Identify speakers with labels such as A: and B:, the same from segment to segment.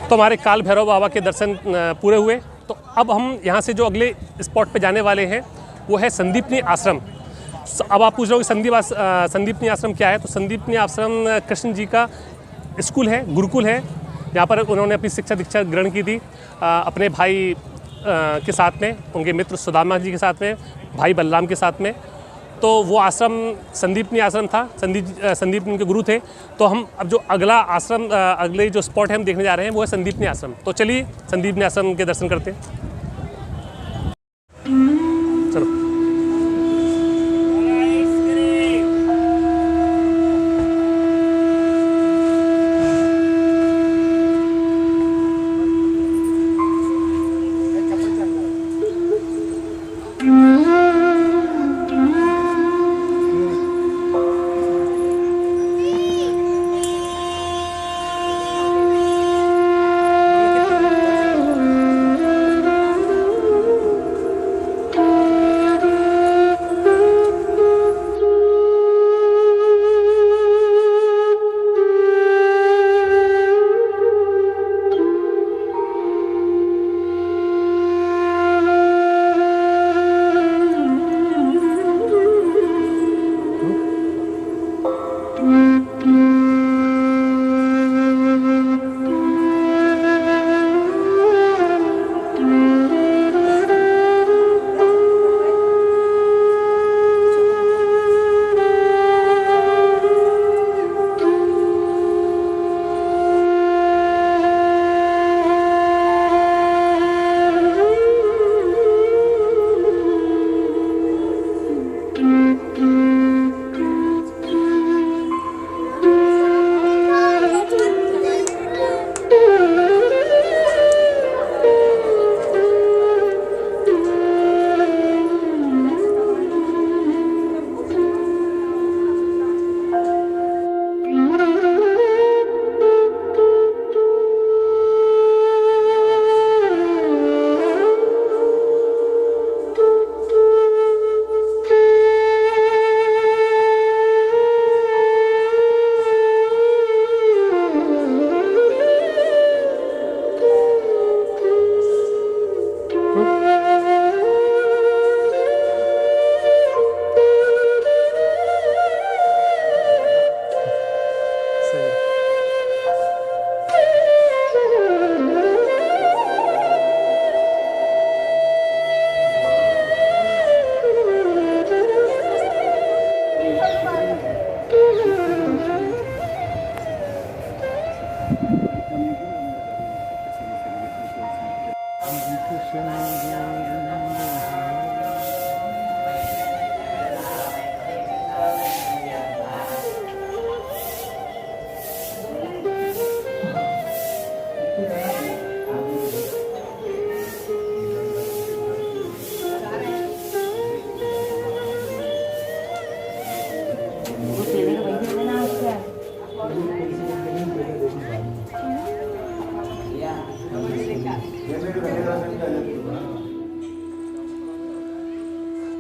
A: तो हमारे काल भैरव बाबा के दर्शन पूरे हुए। तो अब हम यहाँ से जो अगले स्पॉट पे जाने वाले हैं वो है संदीपनी आश्रम। अब आप पूछ रहे हो कि संदीपनी आश्रम क्या है। तो संदीपनी आश्रम कृष्ण जी का स्कूल है, गुरुकुल है। यहाँ पर उन्होंने अपनी शिक्षा दीक्षा ग्रहण की थी अपने भाई के साथ में, उनके मित्र सुदामा जी के साथ में, भाई बलराम के साथ में। तो वो आश्रम संदीपनी आश्रम था, संदीप उनके गुरु थे। तो हम अब जो अगला आश्रम, अगले जो स्पॉट है हम देखने जा रहे हैं वो है संदीपनी आश्रम। तो चलिए संदीपनी आश्रम के दर्शन करते हैं। चलो।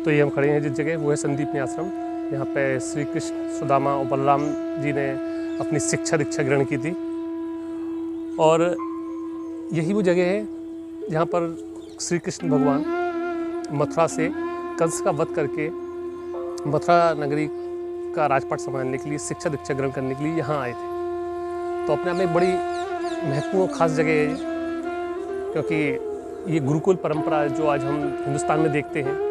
A: तो ये हम खड़े हैं जिस जगह, वो है संदीपनी आश्रम। यहाँ पे श्री कृष्ण, सुदामा और बलराम जी ने अपनी शिक्षा दीक्षा ग्रहण की थी। और यही वो जगह है जहाँ पर श्री कृष्ण भगवान मथुरा से कंस का वध करके मथुरा नगरी का राजपाट संभालने के लिए, शिक्षा दीक्षा ग्रहण करने के लिए यहाँ आए थे। तो अपने आप में बड़ी महत्वपूर्ण और ख़ास जगह है, क्योंकि ये गुरुकुल परंपरा जो आज हम हिंदुस्तान में देखते हैं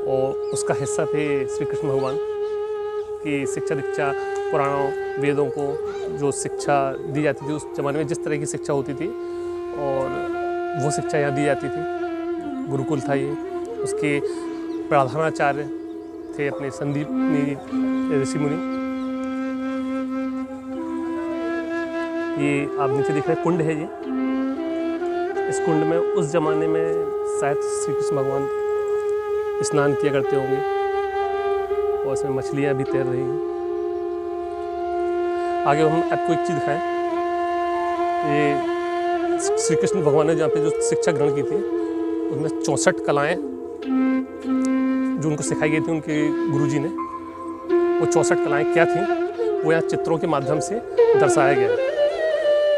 A: और उसका हिस्सा थे श्री कृष्ण भगवान की शिक्षा दीक्षा। पुराणों वेदों को जो शिक्षा दी जाती थी उस ज़माने में, जिस तरह की शिक्षा होती थी और वो शिक्षा यहाँ दी जाती थी। गुरुकुल था ये, उसके प्रधानाचार्य थे अपने संदीपनी ऋषि मुनि। ये आप नीचे देख रहे हैं कुंड है ये। इस कुंड में उस ज़माने में शायद श्री कृष्ण भगवान स्नान किया करते होंगे और इसमें मछलियाँ भी तैर रही हैं। आगे हम आपको एक चीज़ दिखाएं। ये श्री कृष्ण भगवान ने जहाँ पे जो शिक्षा ग्रहण की थी उसमें 64 कलाएँ जो उनको सिखाई गई थी उनके गुरुजी ने, वो 64 कलाएँ क्या थी वो यहाँ चित्रों के माध्यम से दर्शाया गया है।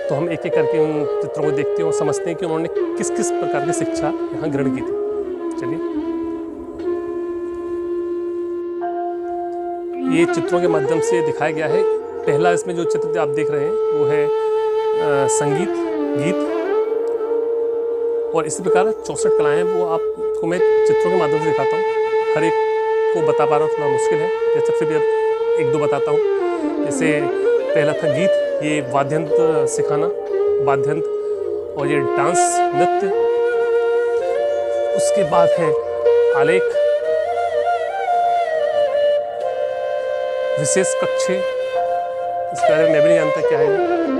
A: तो हम एक एक करके उन चित्रों को देखते हैं और समझते हैं कि उन्होंने किस किस प्रकार की शिक्षा यहाँ ग्रहण की थी। चलिए, ये चित्रों के माध्यम से दिखाया गया है। पहला इसमें जो चित्र आप देख रहे हैं वो है संगीत, गीत, और इसी प्रकार 64 कलाएँ हैं, वो आपको मैं चित्रों के माध्यम से दिखाता हूँ। हर एक को बता पा रहा हूँ थोड़ा मुश्किल है, जैसे फिर भी अब एक दो बताता हूँ। जैसे पहला था गीत, ये वाद्यंत्र सिखाना, वाद्यंत्र, और ये डांस, नृत्य। उसके बाद है आलेख, विशेष कक्षे, इसके बारे में मैं भी नहीं जानता क्या है।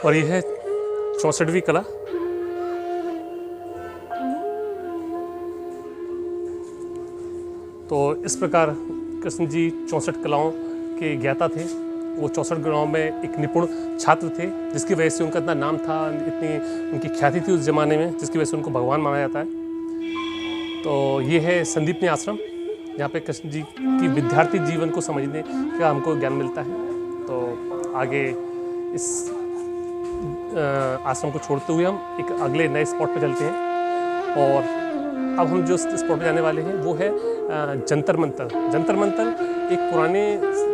A: और ये है 64वीं कला। तो इस प्रकार कृष्ण जी 64 कलाओं के ज्ञाता थे। वो 64 कलाओं में एक निपुण छात्र थे, जिसकी वजह से उनका इतना नाम था, इतनी उनकी ख्याति थी उस ज़माने में, जिसकी वजह से उनको भगवान माना जाता है। तो ये है संदीपनी आश्रम, जहाँ पे कृष्ण जी की विद्यार्थी जीवन को समझने का हमको ज्ञान मिलता है। तो आगे इस आश्रम को छोड़ते हुए हम एक अगले नए स्पॉट पर चलते हैं और अब हम जो स्पॉट पे जाने वाले हैं वो है जंतर मंतर। जंतर मंतर एक पुराने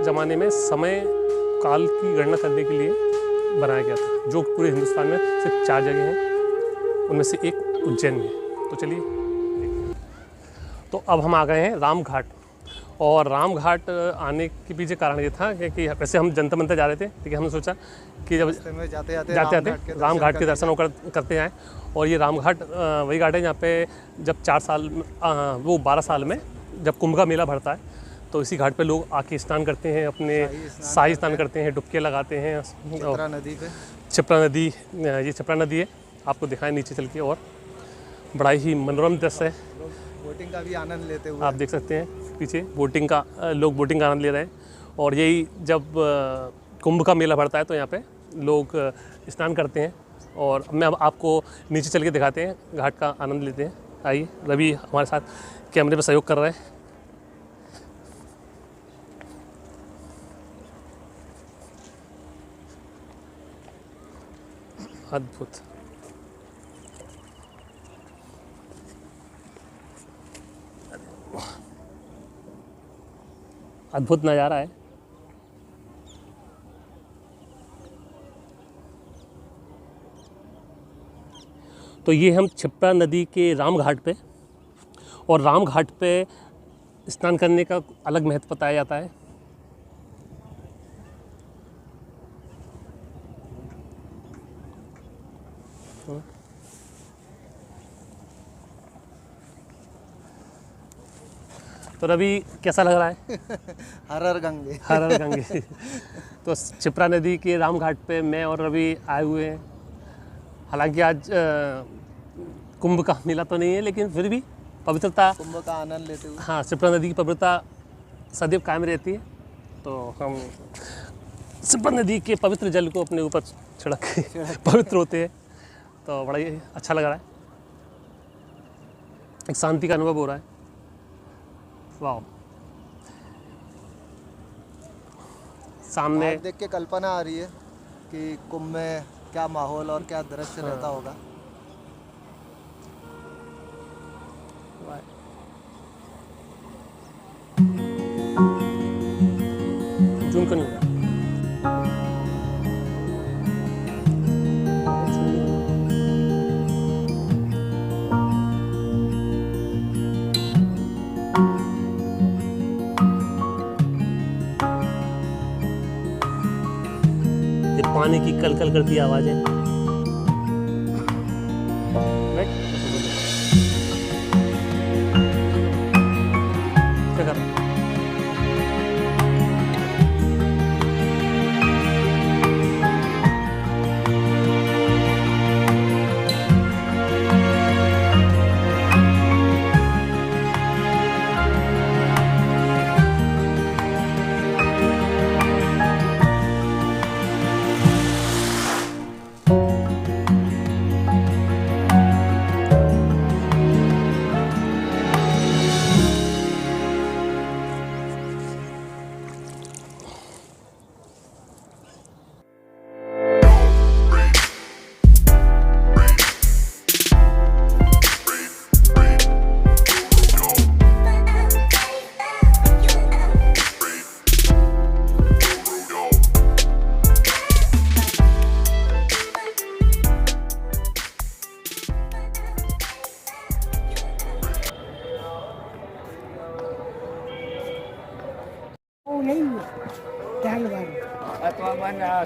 A: ज़माने में समय काल की गणना करने के लिए बनाया गया था, जो पूरे हिंदुस्तान में सिर्फ 4 जगह हैं, उनमें से एक उज्जैन में। तो चलिए, तो अब हम आ गए हैं राम घाट। और राम घाट आने के पीछे कारण ये था कि वैसे हम जंतर मंतर जा रहे थे, ठीक है, हमने सोचा कि जब जाते जाते राम घाट के दर्शन करते आए। और ये राम घाट वही घाट है जहाँ पे जब 4 साल वो 12 साल में जब कुंभ का मेला भरता है, तो इसी घाट पे लोग आके स्नान करते हैं, अपने शाही स्नान करते हैं, डुबके लगाते हैं।
B: छिप्रा नदी पे,
A: छिप्रा नदी, ये छिप्रा नदी है, आपको दिखाएं नीचे चल के, और बड़ा ही मनोरम दृश्य है।
B: बोटिंग का भी आनंद लेते हुए
A: आप देख सकते हैं पीछे बोटिंग का, लोग बोटिंग का आनंद ले रहे हैं। और यही जब कुंभ का मेला भरता है तो यहाँ पे लोग स्नान करते हैं। और मैं अब आपको नीचे चल के दिखाते हैं, घाट का आनंद लेते हैं। आइए, रवि हमारे साथ कैमरे में सहयोग कर रहे हैं। अद्भुत, अद्भुत नज़ारा है। तो ये हम छिप्रा नदी के राम घाट पे, और राम घाट पे स्नान करने का अलग महत्व बताया जाता है। तो रवि, कैसा लग रहा है?
B: हर हर गंगे,
A: हर हर गंगे। तो छिप्रा नदी के राम घाट पे मैं और रवि आए हुए हैं। हालांकि आज कुंभ का मेला तो नहीं है, लेकिन फिर भी पवित्रता,
B: कुंभ का आनंद लेते हुए,
A: हाँ, छिप्रा नदी की पवित्रता सदैव कायम रहती है। तो हम छिप्रा नदी के पवित्र जल को अपने ऊपर छिड़क के पवित्र होते हैं। तो बड़ा ही अच्छा लग रहा है, एक शांति का अनुभव हो रहा है। वाह, सामने
B: देख के कल्पना आ रही है कि कुंभ में क्या माहौल और क्या दृश्य रहता होगा।
A: जूम कर नहीं, पानी की कलकल करती आवाजें। क्या कर रहा है?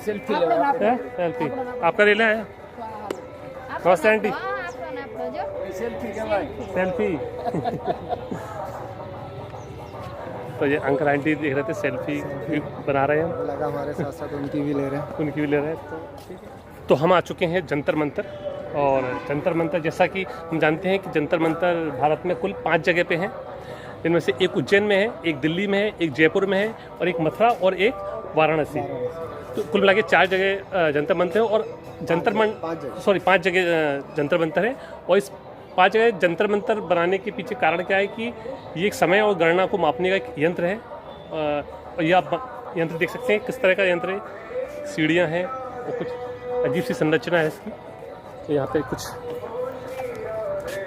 C: सेल्फी
A: सेल्फी आपका ले है? नमस्ते आंटी। सेल्फी तो ये अंकल आंटी देख रहे थे, सेल्फी बना रहे हैं।
B: लगा हमारे साथ साथ उनकी भी ले रहे हैं,
A: उनकी भी ले रहे हैं। तो हम आ चुके हैं जंतर मंतर। और जंतर मंतर, जैसा कि हम जानते हैं कि जंतर मंतर भारत में कुल 5 जगह पे हैं। इनमें से एक उज्जैन में है, एक दिल्ली में है, एक जयपुर में है, और एक मथुरा और एक वाराणसी। तो कुल मिला के 4 जगह जंतर मंतर है। और पाँच जगह जंतर मंतर है। और इस 5 जगह जंतर मंतर बनाने के पीछे कारण क्या है कि ये एक समय और गणना को मापने का एक यंत्र है। और ये आप यंत्र देख सकते हैं किस तरह का यंत्र है। सीढ़ियाँ हैं और कुछ अजीब सी संरचना है इसकी। तो यहाँ पे कुछ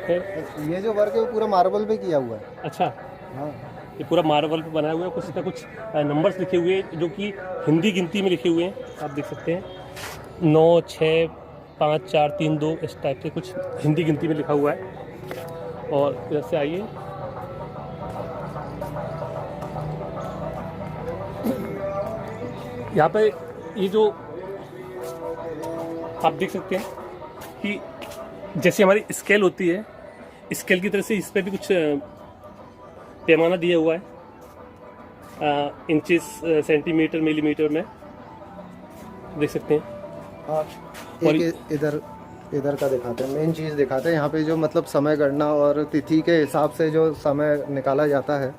A: फिर
B: ये जो वर्क है वो पूरा मार्बल पे किया हुआ है।
A: अच्छा,
B: हाँ,
A: ये पूरा मार्बल पे बनाया हुआ है, कुछ ना कुछ नंबर्स लिखे हुए हैं जो कि हिंदी गिनती में लिखे हुए हैं, आप देख सकते हैं 9 6 5 4 3 2 इस टाइप से कुछ हिंदी गिनती में लिखा हुआ है। और इधर से आइए, यहाँ पे ये जो आप देख सकते हैं कि जैसे हमारी स्केल होती है, स्केल की तरह से इस पर भी कुछ पैमाना दिया हुआ है, इंचेस सेंटीमीटर मिलीमीटर में देख सकते हैं।
B: हाँ, एक इधर का दिखाते हैं, मेन चीज़ दिखाते हैं यहाँ पे, जो मतलब समय गणना और तिथि के हिसाब से जो समय निकाला जाता है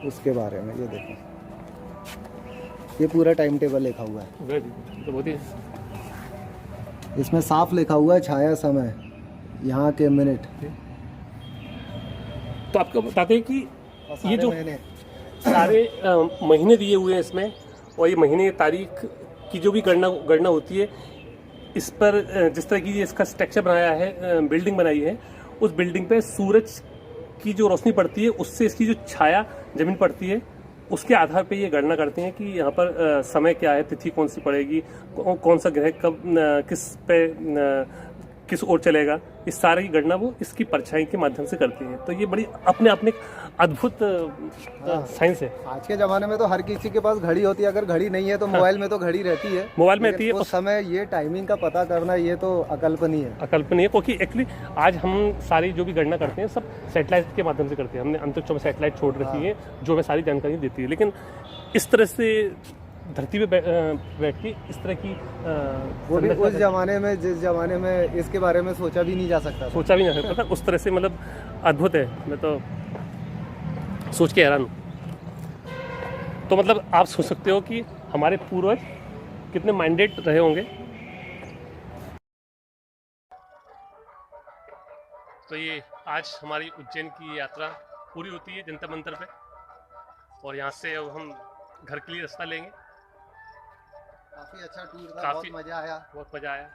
B: उसके बारे में। ये देखो, ये पूरा टाइम टेबल लिखा हुआ है,
A: तो बहुत ही
B: इसमें साफ लिखा हुआ है छाया समय, यहाँ के मिनट।
A: तो आपको बताते हैं कि ये जो
B: महीने
A: सारे महीने दिए हुए हैं इसमें, और ये महीने तारीख की जो भी गणना होती है, इस पर जिस तरह की इसका स्ट्रक्चर बनाया है, बिल्डिंग बनाई है, उस बिल्डिंग पे सूरज की जो रोशनी पड़ती है उससे इसकी जो छाया जमीन पड़ती है, उसके आधार पे ये गणना करते हैं कि यहाँ पर समय क्या है, तिथि कौन सी पड़ेगी, कौन सा ग्रह कब किस ओर चलेगा। इस सारी की गणना वो इसकी परछाई के माध्यम से करते हैं। तो ये बड़ी अपने आप में अद्भुत साइंस है।
B: आज के ज़माने में तो हर किसी के पास घड़ी होती है, अगर घड़ी नहीं है तो मोबाइल में तो घड़ी रहती है,
A: मोबाइल में रहती है।
B: उस समय ये टाइमिंग का पता करना, ये तो अकल्पनीय है।
A: अकल्पनीय, क्योंकि एक्चुअली आज हम सारी जो भी गणना करते हैं सब सैटेलाइट के माध्यम से करते हैं। हमने अंतरिक्ष में सैटेलाइट छोड़ रखी है जो हमें सारी जानकारी देती है, लेकिन इस तरह से धरती पे बैठ के इस तरह की
B: वो भी उस जमाने में, जिस जमाने में इसके बारे में सोचा भी नहीं जा सकता
A: सोचा भी नहीं जा सकता था, उस तरह से मतलब अद्भुत है। मैं तो सोच के हैरान हूँ। तो मतलब आप सोच सकते हो कि हमारे पूर्वज कितने माइंडेड रहे होंगे। तो ये आज हमारी उज्जैन की यात्रा पूरी होती है जंतर मंतर पे, और यहाँ से अब हम घर के लिए रास्ता लेंगे।
B: काफी अच्छा टूर था, बहुत मजा आया।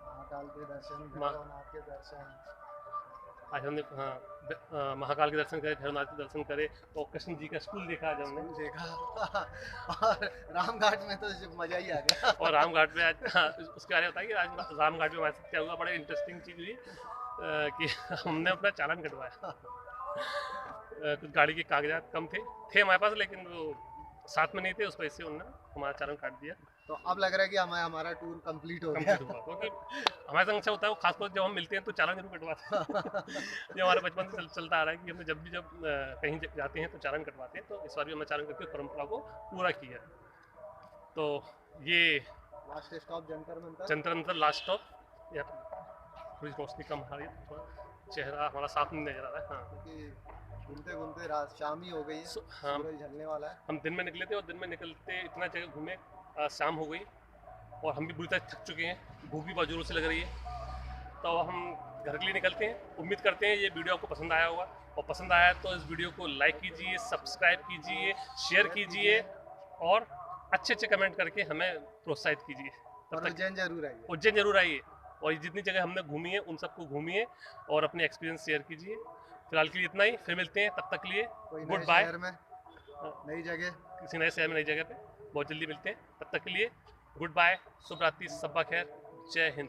B: महाकाल के दर्शन, भैरवनाथ के दर्शन,
A: आज हमने महाकाल के दर्शन करे, भैरवनाथ के दर्शन करे, और कृष्ण जी का स्कूल देखा आज हमने
B: और रामघाट में तो मजा ही आ गया।
A: और रामघाट में आज उसके बारे में बताइए, आज रामघाट में हमारे साथ क्या हुआ। बड़े इंटरेस्टिंग चीज़ हुई कि हमने अपना चालान कटवाया। कुछ गाड़ी के कागजात कम थे हमारे पास, लेकिन वो साथ में नहीं थे, उस वजह से उन्होंने हमारा चालान काट दिया।
B: तो अब लग रहा है कि हमारा टूर कंप्लीट हो गया,
A: क्योंकि हमारे संग अच्छा होता है, खासतौर जब हम मिलते हैं तो चालान जरूर कटवाते हैं। ये हमारे बचपन से चलता आ रहा है कि हमने जब कहीं जाते हैं तो चालान कटवाते हैं। तो इस बार भी हमने चालान करके परंपरा को पूरा किया। तो ये
B: last stop
A: Jantar Mantar last stop. थोड़ी रोशनी कम आ रही है, चेहरा हमारा साफ नहीं नजर आ रहा है। हाँ,
B: क्योंकि घूमते घूमते रात शाम ही हो गई है,
A: हाँ,
B: सूरज ढलने वाला है।
A: हम दिन में निकले थे और दिन में निकलते इतना जगह घूमे, शाम हो गई और हम भी बुरी तरह थक चुके हैं, भूख भी बहुत जोरों से लग रही है। तो हम घर के लिए निकलते हैं। उम्मीद करते हैं ये वीडियो आपको पसंद आया होगा, और पसंद आया तो इस वीडियो को लाइक कीजिए, सब्सक्राइब कीजिए, शेयर कीजिए, और अच्छे कमेंट करके हमें प्रोत्साहित कीजिए।
B: और
A: उज्जैन जरूर आइए, और जितनी जगह हमने घूमी है उन सबको घूमिए और अपने एक्सपीरियंस शेयर कीजिए। फिलहाल के लिए इतना ही, फिर मिलते हैं, तब तक के लिए गुड बाय।
B: नई जगह,
A: किसी नए शहर में नई जगह पे बहुत जल्दी मिलते हैं, तब तक के लिए गुड बाय, शुभ रात्रि, सब्बा खैर, जय हिंद।